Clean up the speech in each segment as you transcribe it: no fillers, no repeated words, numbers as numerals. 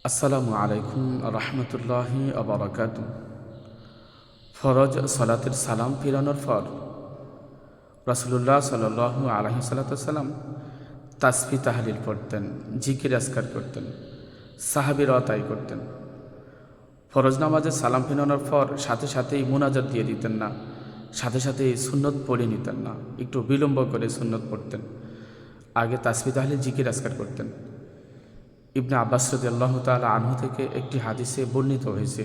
আসসালামু আলাইকুম রহমতুল্লাহি আবরাকাত। ফরজ সালাতের সালাম ফিরানোর পর রাসূলুল্লাহ সাল্লাল্লাহু আলাইহি সাল্লাম তাসবিহ তাহলিল পড়তেন, জিকির আজকার করতেন, সাহাবীরাও তাই করতেন। ফরজ নামাজে সালাম ফিরানোর পর সাথে সাথেই মুনাজাত দিয়ে দিতেন না, সাথে সাথেই সুন্নত পড়ে নিতেন না, একটু বিলম্ব করে সুন্নত পড়তেন। আগে তাসবিহ তাহলিল জিকির আজকার করতেন। ইবনে আব্বাস রাদিয়াল্লাহু তাআলা আনহু থেকে একটি হাদিসে বর্ণিত হয়েছে,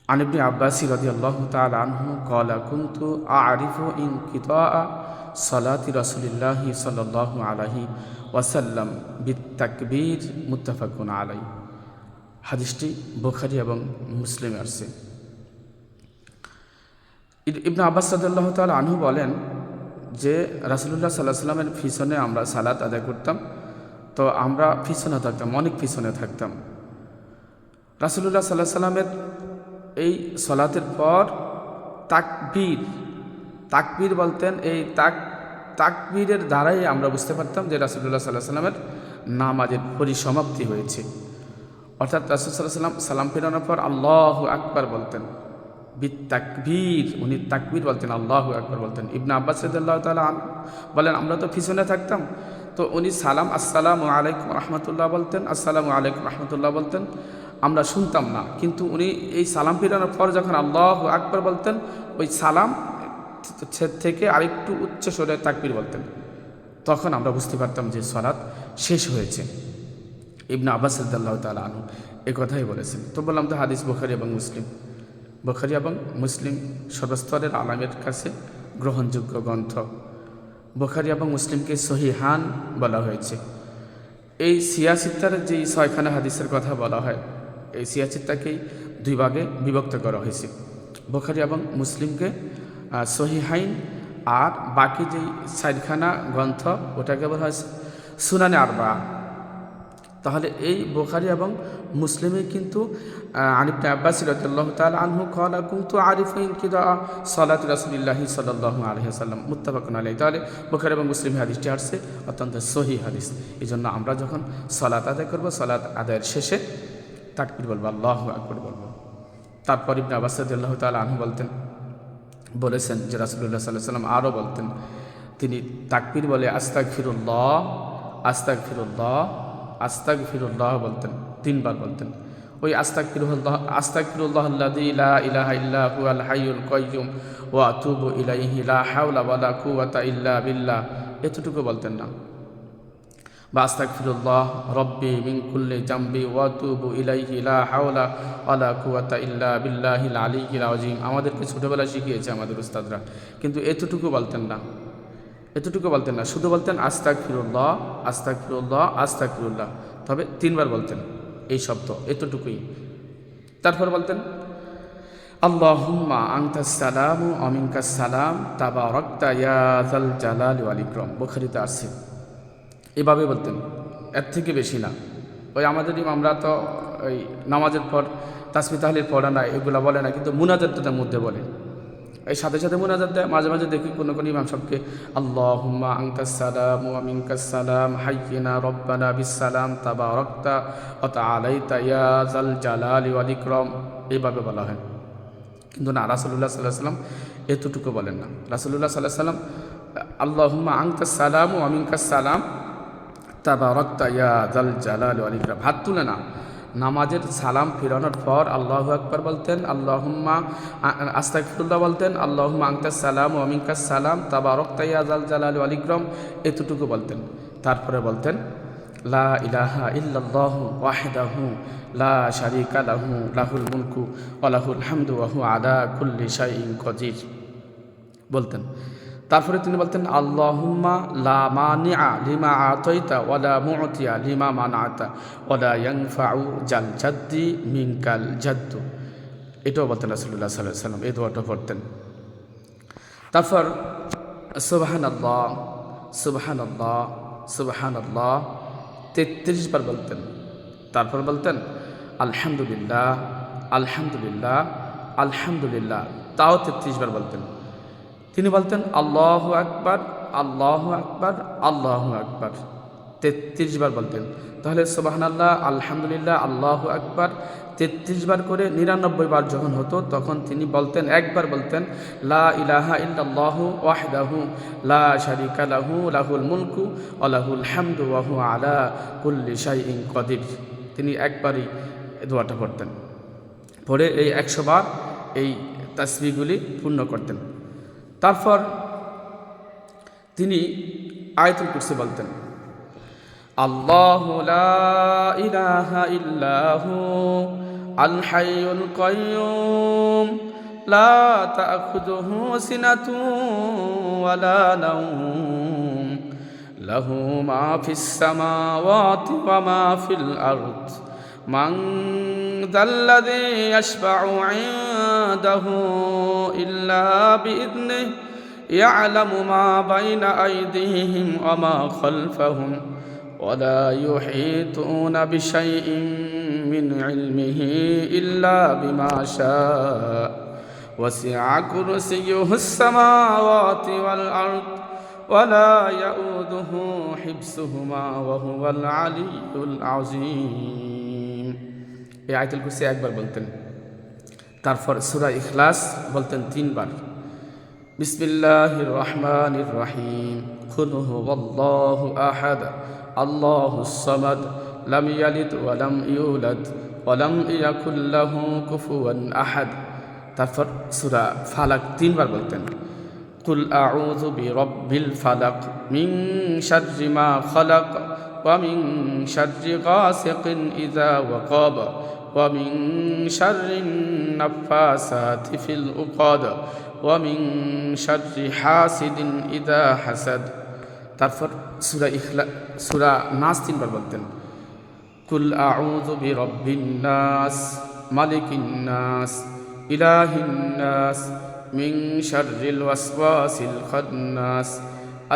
আন ইবনে আব্বাস রাদিয়াল্লাহু তাআলা আনহু ক্বালা কুনতু আ'রিফু ইনকিতাআ সালাতি রাসূলিল্লাহি সাল্লাল্লাহু আলাইহি ওয়াসাল্লাম বিত্তাকবীর মুত্তাফাকুন আলাইহি। হাদিসটি বুখারী এবং মুসলিমে আসছে। ইবনে আব্বাস রাদিয়াল্লাহু তাআলা আনহু বলেন যে রাসূলুল্লাহ সাল্লাল্লাহু আলাইহি ওয়াসাল্লামের পিছনে আমরা সালাত আদায় করতাম। তো আমরা পিছনে থাকতাম, অনেক পিছনে থাকতাম। রাসূলুল্লাহ সাল্লাল্লাহু আলাইহি ওয়াসাল্লামের এই সালাতের পর তাকবীর বলতেন। এই তাকবীরের দ্বারাই আমরা বুঝতে পারতাম যে রাসূলুল্লাহ সাল্লাল্লাহু আলাইহি ওয়াসাল্লামের নামাজের পরিসমাপ্তি হয়েছে। অর্থাৎ রাসূল সাল্লাল্লাহু আলাইহি ওয়াসাল্লাম সালাম ফেরানোর পর আল্লাহু আকবার বলতেন, বিত্তাকবীর, উনি তাকবীর বলতেন, আল্লাহু আকবার বলতেন। ইবনে আব্বাস রাদিয়াল্লাহু তাআলা বলেন আমরা তো পিছনে থাকতাম, তো উনি সালাম আসসালামু আলাইকুম রহমতুল্লাহ বলতেন, আসসালামু আলাইকুম রহমতুল্লাহ বলতেন, আমরা শুনতাম না। কিন্তু উনি এই সালাম ফিরানোর পর যখন আল্লাহু আকবার বলতেন, ওই সালাম থেকে আরেকটু উচ্চ স্বরে তাকবীর বলতেন, তখন আমরা বুঝতে পারতাম যে সালাত শেষ হয়েছে। ইবনে আব্বাস রাদিয়াল্লাহু তাআলা আনহু এই কথাই বলেছেন। তো বললাম তো হাদিস বুখারী এবং মুসলিম সর্বস্তরের আলেমের কাছে গ্রহণযোগ্য গ্রন্থ। বুখারী এবং মুসলিমকে সহিহান বলা হয়েছে। এই সিয়াসিত্তার যে 6খানা হাদিসের কথা বলা হয়, এই সিয়াসিত্তাকেই 2 ভাগে বিভক্ত করা হয়েছে। বুখারী এবং মুসলিমকে সহিহাইন, আর বাকি যেই 4খানা গ্রন্থ ওটাকে বলা হয়েছে সুনানে আরবা। তাহলে এই বুখারী এবং মুসলিমে কিন্তু আন ইবনে আব্বাস রাদিয়াল্লাহু তাআলা আনহু ক্বালা কুনতু আরিফু ইনকিতাআ সালাতি রাসূলিল্লাহি সাল্লাল্লাহু আলাইহি ওয়াসাল্লাম মুত্তাফাকুন আলাইহি। তাহলে বুখারী এবং মুসলিমে হাদিসটি আসছে অত্যন্ত সহিহ হাদিস। এই জন্য আমরা যখন সালাত আদায় করব, সালাত আদায়ের শেষে তাকবীর বলবো, আল্লাহু আকবার বলবো। তারপর ইবনে আব্বাস রাদিয়াল্লাহু তাআলা আনহু বলেছেন যে রাসূলুল্লাহ সাল্লাল্লাহু আলাইহি ওয়াসাল্লাম আরও বলতেন, তিনি তাকবীর বলে আস্তাগফিরুল্লাহ আস্তাগফিরুল্লাহ আস্তাগফিরুল্লাহ বলতেন, 3 বার বলতেন। ওই আস্তাগফিরুল্লাহ আল্লাযী লা ইলাহা ইল্লা হুয়াল হাইয়ুল কাইয়্যুম ওয়া আতুবু ইলাইহি লা হাওলা ওয়ালা কুওয়াতা ইল্লা বিল্লাহ, এতটুকু বলতেন না। বা আস্তাগফিরুল্লাহ রব্বি মিন কুল্লি জামবি ওয়া আতুবু ইলাইহি লা হাওলা ওয়ালা কুওয়াতা ইল্লা বিল্লাহিল আলিয়্যিল আযীম। আমাদেরকে ছোটবেলায় শিখিয়েছে আমাদের উস্তাদরা, কিন্তু এতটুকু বলতেন না, শুধু বলতেন আস্তাগফিরুল্লাহ আস্তাগফিরুল্লাহ আস্তাগফিরুল্লাহ, তবে 3 বার বলতেন এই শব্দ, এতটুকুই। তারপর বলতেন আল্লাহুম্মা আনতাস সালামু ওয়া মিনকাস সালাম তাবারাকতা ইয়া যাল জালালি ওয়াল ইকরাম, বুখারীতে আছে। এভাবে বলতেন, এর থেকে বেশি না। ওই আমাদের আমরা তো ওই নামাজের পর তাসবিহ তাহলিল পড়া না, এগুলো বলে না, কিন্তু মুনাজাতের মধ্যে বলে। এই সাথে সাথে মুনাজাত দেয়। মাঝে মাঝে দেখি কোনো ইমাম সাহেবকে আল্লাহুম্মা আনতাস সালামু ওয়া মিনকাস সালাম হাইয়িনা রব্বানা বিস সালাম তাবারাকতা ওয়া তাআলাইতা ইয়া যাল জালালি ওয়াল ইকরাম, এইভাবে বলা হয়। কিন্তু না, রাসূলুল্লাহ সাল্লাল্লাহু আলাইহি ওয়াসাল্লাম এতটুকু বলেন না। রাসূলুল্লাহ সাল্লাল্লাহু আলাইহি ওয়াসাল্লাম আল্লাহুম্মা আনতাস সালামু ওয়া মিনকাস সালাম তাবারাকতা ইয়া যাল জালালি ওয়াল ইকরাম, হাত তুলে না। নামাজের সালাম ফিরানোর পর আল্লাহু আকবার বলতেন, আল্লাহুম্মা আস্তাগফিরুল্লাহ বলতেন, আল্লাহুম্মা আনতাস সালাম ওয়া মিনকাস সালাম তাবারাকতা ইয়া যাল জালালি ওয়াল ইকরাম, এতটুকু বলতেন। তারপরে বলতেন লা ইলাহা ইল্লাল্লাহু ওয়াহদাহু লা শারীকা লাহু লাহুল মুলকু ওয়া লাহুল হামদু ওয়া হুয়া আলা কুল্লি শাইইন কাদির বলতেন। তারপরে তিনি বলতেন আল্লাহুম্মা লা মানিআ লিমা আতাইতা ওয়া লা মু'তিয়া লিমা মানা'তা ওয়া লা ইয়ানফা'ু জাল জাদ্দি মিনকাল জাদ্দু, এটাও বলতেন রাসূলুল্লাহ সাল্লাল্লাহু আলাইহি ওয়াসাল্লাম, এই দোয়াটা পড়তেন। তারপর সুবহানাল্লাহ সুবহানাল্লাহ সুবহানাল্লাহ 33 বার বলতেন। তারপর বলতেন আলহামদুলিল্লাহ আলহামদুলিল্লাহ আলহামদুলিল্লাহ, তাও 33 বার বলতেন। তিনি বলতেন আল্লাহু আকবার আল্লাহু আকবার আল্লাহু আকবার, 33 বার বলতেন। তাহলে সুবহানাল্লাহ, আলহামদুলিল্লাহ, আল্লাহু আকবার 33 বার করে 99 বার যখন হতো তখন তিনি বলতেন, একবার বলতেন লা ইলাহা ইল্লাল্লাহু ওয়াহদাহু লা শারীকা লাহু লাহুল মুলকু ওয়া লাহুল হামদু ওয়া হুয়া আলা কুল্লি শাইইন কাদির। তিনি একবারই দোয়াটা পড়তেন, পরে এই 100 বার এই তাসবিহগুলি পূর্ণ করতেন। তারপর তিনি আয়াতুল কুরসি বলতেন, আল্লাহু লা ইলাহা ইল্লাহু আল হাইয়ুল কাইয়্যুম লা তা'খুযুহু সিনাতুন ওয়া লা নাওম লাহু মা ফিস সামাওয়াতি ওয়া মা ফিল আরদ মান যাল্লাযী ইয়াশফা'ু 'ইনদাহু ইল্লা বিইذনিহি ইয়া'লামু মা বাইনা আইদিহিম ওয়া মা খালফাহুম ولا يحيطون بشيء من علمه إلا بما شاء وسع كرسيه السماوات والأرض ولا يؤوده حفظهما وهو العلي العظيم। এই আয়াতুল কুরসি একবার বলতেন। তারপর সূরা ইখলাস বলতেন 3 বার। বিসমিল্লাহির রহমানির রহিম কুল হুয়াল্লাহু আহাদ আল্লাহুস সামাদ লাম ইয়ালিদ ওয়া লাম ইউলাদ ওয়া লাম ইয়াকুল লাহু কুফুয়ান আহাদ। তারপর সূরা ফালাক 3 বার বলতেন, কুল আউযু বিরাব্বিল ফালাক মিন শাররি মা খালাক ওয়া মিন শাররি গাসিকিন ইযা ওয়াকাব ওয়া মিন শাররিন নাফাসাতি ফিল উকাদ ওয়া মিন শাররি হাসিদিন ইযা হাসাদ। তারপর সূরা নাস 3 বার বলতেন, কুল আউযু বিরাব্বিন নাস মালিকিন নাস ইলাহিন নাস মিন শাররিল ওয়াসওয়াসিল খান্নাস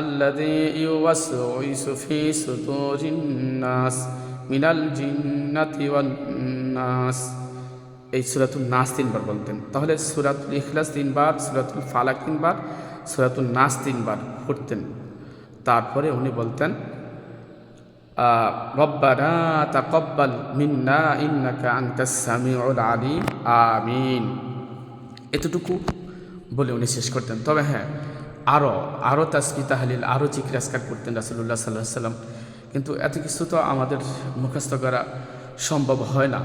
আল্লাযী ইউওয়াসওয়িসু ফি সুদুরিন নাস মিনাল জিন্নাতি ওয়ান নাস। এই সূরাতুন নাস 3 বার বলতেন। তাহলে সূরাতুল ইখলাস 3 বার, সূরাতুল ফালাক 3 বার, সূরাতুন নাস 3 বার পড়তেন। তারপরে উনি বলতেন, রব্বানা তাকাব্বাল মিন্না ইন্নাকা আনতাস সামিউল আলিম আমিন। এতটুকু বলে উনি শেষ করতেন। তবে হ্যাঁ, আরও তাসবিহ তাহলিল, আরও জিকির আজকার করতেন রাসূলুল্লাহ সাল্লাল্লাহু আলাইহি ওয়াসাল্লাম। কিন্তু এত কিছু তো আমাদের মুখস্থ করা সম্ভব হয় না।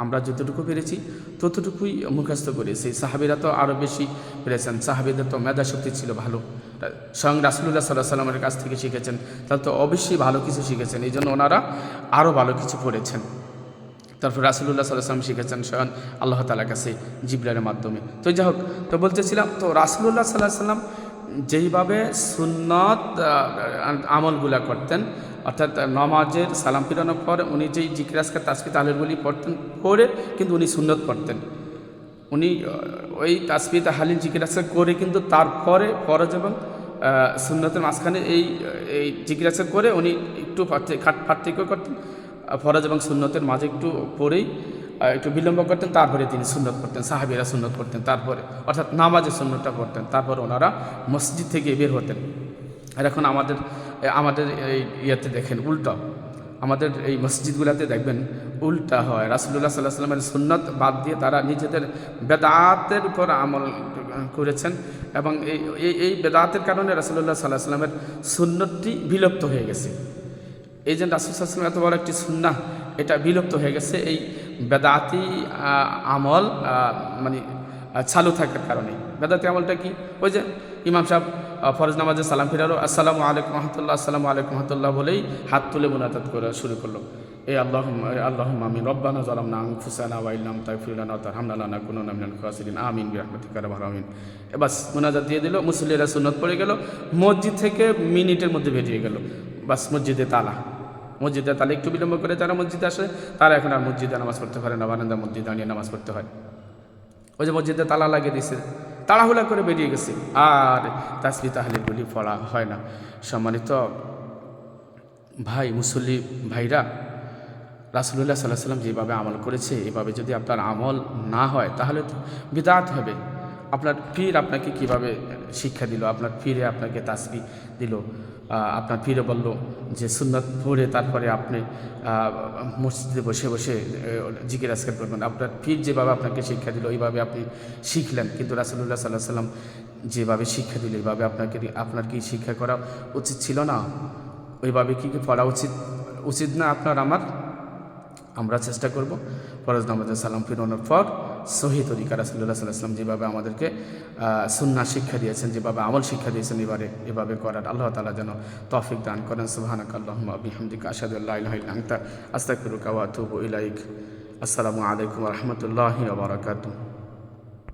আমরা যতটুকু পেরেছি ততটুকুই মুখস্থ করেছি। সাহাবীরা তো আরও বেশি পেরেছেন, সাহাবীদের তো মেধা শক্তি ছিল ভালো, স্বয়ং রাসূলুল্লাহ সাল্লাল্লাহু আলাইহি ওয়াসাল্লামের কাছ থেকে শিখেছেন, তাহলে তো অবশ্যই ভালো কিছু শিখেছেন, এই জন্য ওনারা আরও ভালো কিছু পড়েছেন। তারপর রাসূলুল্লাহ সাল্লাল্লাহু আলাইহি ওয়াসাল্লাম শিখেছেন স্বয়ং আল্লাহ তাআলার কাছে জিবরাইলের মাধ্যমে। তো যাই হোক, তো বলতেছিলাম, তো রাসূলুল্লাহ সাল্লাল্লাহু আলাইহি ওয়াসাল্লাম যেইভাবে সুন্নত আমলগুলা করতেন, অর্থাৎ নামাজের সালাম ফিরানোর পর উনি যেই জিকির আজকার তাসবিহ তাহলিলগুলি পড়তেন, পড়ে কিন্তু উনি সুন্নত পড়তেন। উনি ওই তাসবিহ তাহলিল জিকির আজকার করে কিন্তু তারপরে ফরজ এবং সুন্নতের মাঝখানে এই জিকির আজকার করে উনি একটু পার্থক্য করতেন। ফরজ এবং সুন্নতের মাঝে একটু পরেই একটু বিলম্ব করতেন, তারপরে তিনি সুন্নত পড়তেন, সাহাবীরা সুন্নত পড়তেন, তারপরে অর্থাৎ নামাজের সুন্নতটা পড়তেন, তারপর ওনারা মসজিদ থেকে বের হতেন। আর এখন আমাদের এই ইয়েতে দেখেন উল্টা, আমাদের এই মসজিদগুলোতে দেখবেন উল্টা হয়। রাসূলুল্লাহ সাল্লাল্লাহু আলাইহি ওয়াসাল্লামের সুন্নত বাদ দিয়ে তারা নিজেদের বেদাতের উপর আমল করেছেন, এবং এই বেদাতের কারণে রাসূলুল্লাহ সাল্লাল্লাহু আলাইহি ওয়াসাল্লামের সুন্নতটি বিলুপ্ত হয়ে গেছে। এই যে রাসূল সাল্লাল্লাহু আলাইহি ওয়াসাল্লাম এত বড় একটি সুন্নাহ, এটা বিলুপ্ত হয়ে গেছে এই বেদাতি আমল মানে চালু থাকার কারণে। বেদাতি আমলটা কি? ওই যে ইমাম সাহেব ফরজ নামাজে সালাম ফিরালো, আসসালামু আলাইকুম রহমতুল্লাহ, আসসালামু আলাইকুম রহমতুল্লাহ বলেই হাত তুলে মুনাজাত করা শুরু করলো, এই আল্লাহুম্মা আমিন, রব্বানা যালামনা আনফুসানা ওয়া ইল্লাম তাগফির লানা ওয়া তারহামনা লানাকুনান্না মিনাল খাসিরিন আমিন বিরহমাতিকা ইয়া আরহামার রাহিমিন। বাস মুনাজাত দিয়ে দিল, মুসল্লিরা সুন্নত পড়ে গেল, মসজিদ থেকে মিনিটের মধ্যে বেরিয়ে গেল। বাস মসজিদে তালা একটু বিলম্ব করে যারা মসজিদে আসে তারা এখন আর মসজিদে নামাজ পড়তে পারে না, বারান্দা মসজিদে দাঁড়িয়ে নামাজ পড়তে হয়। ওই যে মসজিদে তালা লাগিয়ে দিয়েছে, তাড়াহুড়া করে বেরিয়ে গেছে, আর তাসবিহ তাহলিলগুলি পড়া হয় না। সম্মানিত ভাই, মুসল্লি ভাইরা, রাসূলুল্লাহ সাল্লাল্লাহু আলাইহি ওয়াসাল্লাম যেভাবে আমল করেছে এভাবে যদি আপনার আমল না হয় তাহলে তো বিদআত হবে। আপনার পীর আপনাকে কিভাবে শিক্ষা দিল, আপনার পীরে আপনাকে তাসবিহ দিল, আপনার পীরে বলল যে সুন্নত পড়ে তারপরে আপনি মসজিদে বসে বসে জিকির আজকার করবেন। আপনার পীর যেভাবে আপনাকে শিক্ষা দিল ওইভাবে আপনি শিখলেন, কিন্তু রাসূলুল্লাহ সাল্লাল্লাহু আলাইহি ওয়াসাল্লাম যেভাবে শিক্ষা দিল এইভাবে আপনার কি শিক্ষা করা উচিত ছিল না? ওইভাবে কি পড়া উচিত না আপনার আমার? আমরা চেষ্টা করব ফরজ নামাজে সালাম ফিরানোর পর সহি তরিকা রাসূলুল্লাহ সাল্লাল্লাহু আলাইহি ওয়াসাল্লাম যেভাবে আমাদেরকে সুন্নাহ শিক্ষা দিয়েছেন, যেভাবে আমল শিক্ষা দিয়েছেন এভাবে করার আল্লাহ তাআলা যেন তৌফিক দান করেন। সুবহানাকাল্লাহুম্মা বিহামদিকা আশহাদু আল্লা ইলাহা ইল্লা আনতা আস্তাগফিরুকা ওয়া আতুবু ইলাইক। আসসালামু আলাইকুম ওয়া রাহমাতুল্লাহি ওয়া বারাকাতুহু।